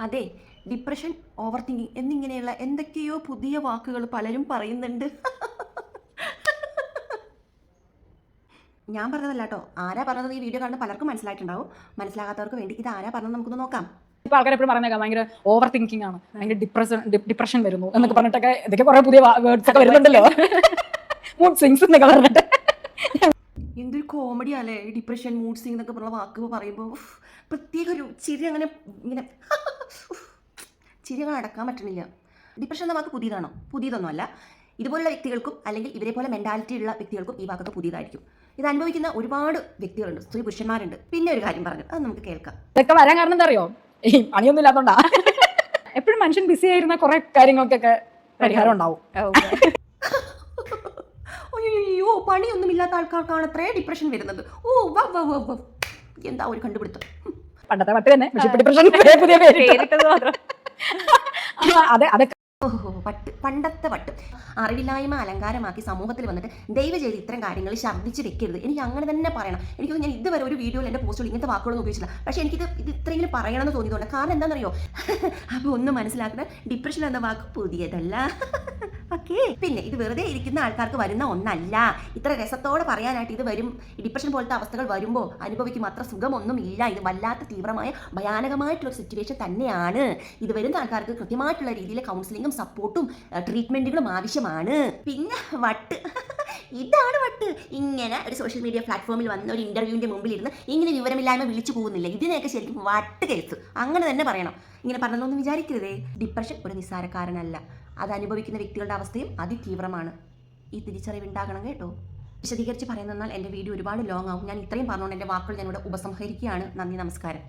അതെ, depression, over thinking എന്നിങ്ങനെയുള്ള എന്തൊക്കെയോ പുതിയ വാക്കുകൾ പലരും പറയുന്നുണ്ട്. ഞാൻ പറഞ്ഞതല്ല കേട്ടോ, ആരാ പറഞ്ഞത് ഈ വീഡിയോ കാണുന്ന പലർക്കും മനസ്സിലായിട്ടുണ്ടാവും. മനസ്സിലാകാത്തവർക്ക് വേണ്ടി ഇത് ആരാ പറഞ്ഞത് നമുക്കൊന്ന് നോക്കാം. ഇപ്പൊ ആൾക്കാർ എപ്പോഴും പറഞ്ഞേക്കാം ഭയങ്കര ഓവർ തിങ്കിങ് ആണ്, ഭയങ്കര ഡിപ്രഷൻ വരുന്നു എന്നൊക്കെ പറഞ്ഞിട്ടൊക്കെ ഇതൊക്കെ കുറെ പുതിയ വേർഡ്സ് ഒക്കെ വരുന്നുണ്ടല്ലോ. മൂഡ് സ്വിങ്സ് എന്നൊക്കെ പറഞ്ഞിട്ട് എന്തൊരു കോമഡി അല്ലേ ഈ ഡിപ്രഷൻ, മൂഡ് സ്വിങ് എന്നൊക്കെ പറഞ്ഞ വാക്ക് പറയുമ്പോൾ പ്രത്യേക ഒരു ചിരി, അങ്ങനെ ഇങ്ങനെ ചിരി അങ്ങനെ അടക്കാൻ പറ്റണില്ല. ഡിപ്രഷൻ എന്ന വാക്ക് പുതിയതാണോ? പുതിയതൊന്നും അല്ല. ഇതുപോലുള്ള വ്യക്തികൾക്കും അല്ലെങ്കിൽ ഇവരെ പോലെ മെന്റാലിറ്റി ഉള്ള വ്യക്തികൾക്കും ഈ വാക്കൊക്കെ പുതിയതായിരിക്കും. ഇത് അനുഭവിക്കുന്ന ഒരുപാട് വ്യക്തികളുണ്ട്, സ്ത്രീ പുരുഷന്മാരുണ്ട്. പിന്നെ ഒരു കാര്യം പറഞ്ഞു, അത് നമുക്ക് കേൾക്കാം. ഇതൊക്കെ വരാൻ കാരണം എന്താ അറിയോ? ഈ പണിയൊന്നും ഇല്ലാത്തോണ്ടാ. എപ്പോഴും മനുഷ്യൻ ബിസി ആയിരുന്ന കുറെ കാര്യങ്ങൾക്കൊക്കെ പരിഹാരം ഉണ്ടാവും. അയ്യോ, പണിയൊന്നും ഇല്ലാത്ത ആൾക്കാർക്കാണ് അത്രേ ഡിപ്രഷൻ വരുന്നത്. ഓ വാ വാ വാ വാ, എന്താ ഒരു കണ്ടുപിടുത്തം. പണ്ടത്തെ പട്ട് തന്നെ ഡിപ്രഷൻ പുതിയ പേരിട്ടത് മാത്രം. അതെ, ഓഹോ, പണ്ടത്തെ പട്ട് അറിവില്ലായ്മ അലങ്കാരമാക്കി സമൂഹത്തിൽ വന്നിട്ട് ദയവ് ചെയ്ത് ഇത്തരം കാര്യങ്ങൾ ഛർദ്ദിച്ച് വെക്കരുത്. എനിക്ക് അങ്ങനെ തന്നെ പറയണം. എനിക്ക് ഞാൻ ഇതുവരെ ഒരു വീഡിയോയിൽ എൻ്റെ പോസ്റ്റുകൾ ഇങ്ങനത്തെ വാക്കുകളൊന്നും ഉപയോഗിച്ചില്ല. പക്ഷേ എനിക്കിത് ഇത്രയെങ്കിലും പറയണമെന്ന് തോന്നിയതുകൊണ്ട്. കാരണം എന്താണെന്നറിയോ? അപ്പോൾ ഒന്ന് മനസ്സിലാക്കുന്ന, ഡിപ്രഷൻ എന്ന വാക്ക് പുതിയതല്ല. ഓക്കെ, പിന്നെ ഇത് വെറുതെ ഇരിക്കുന്ന ആൾക്കാർക്ക് വരുന്ന ഒന്നല്ല. ഇത്ര രസത്തോടെ പറയാനായിട്ട് ഇത് വരും. ഡിപ്രഷൻ പോലത്തെ അവസ്ഥകൾ വരുമ്പോൾ അനുഭവിക്കും അത്ര സുഖമൊന്നും ഇല്ല. ഇത് വല്ലാത്ത തീവ്രമായ ഭയാനകമായിട്ടുള്ള സിറ്റുവേഷൻ തന്നെയാണ്. ഇത് വരുന്ന ആൾക്കാർക്ക് കൃത്യമായിട്ടുള്ള രീതിയിൽ കൗൺസിലിംഗും സപ്പോർട്ടും ട്രീറ്റ്മെന്റുകളും ആവശ്യമാണ്. പിന്നെ വട്ട്, ഇതാണ് വട്ട്. ഇങ്ങനെ ഒരു സോഷ്യൽ മീഡിയ പ്ലാറ്റ്ഫോമിൽ വന്ന ഒരു ഇന്റർവ്യൂവിന്റെ മുമ്പിൽ ഇരുന്ന് ഇങ്ങനെ വിവരമില്ലായ്മ വിളിച്ചു പോകുന്നില്ല. ഇതിനെയൊക്കെ ശരിക്കും വട്ട് കേസ്, അങ്ങനെ തന്നെ പറയണം. ഇങ്ങനെ പറഞ്ഞതൊന്നും വിചാരിക്കരുതേ. ഡിപ്രഷൻ ഒരു നിസ്സാരക്കാരനല്ല. അത് അനുഭവിക്കുന്ന വ്യക്തികളുടെ അവസ്ഥയും അതിതീവ്രമാണ്. ഈ തിരിച്ചറിവുണ്ടാകണം കേട്ടോ. വിശദീകരിച്ച് പറയുന്നതെന്നാൽ എൻ്റെ വീഡിയോ ഒരുപാട് ലോങ് ആവും. ഞാൻ ഇത്രയും പറഞ്ഞുകൊണ്ട് എൻ്റെ വാക്കുകൾ ഞാനിവിടെ ഉപസംഹരിക്കുകയാണ്. നന്ദി, നമസ്കാരം.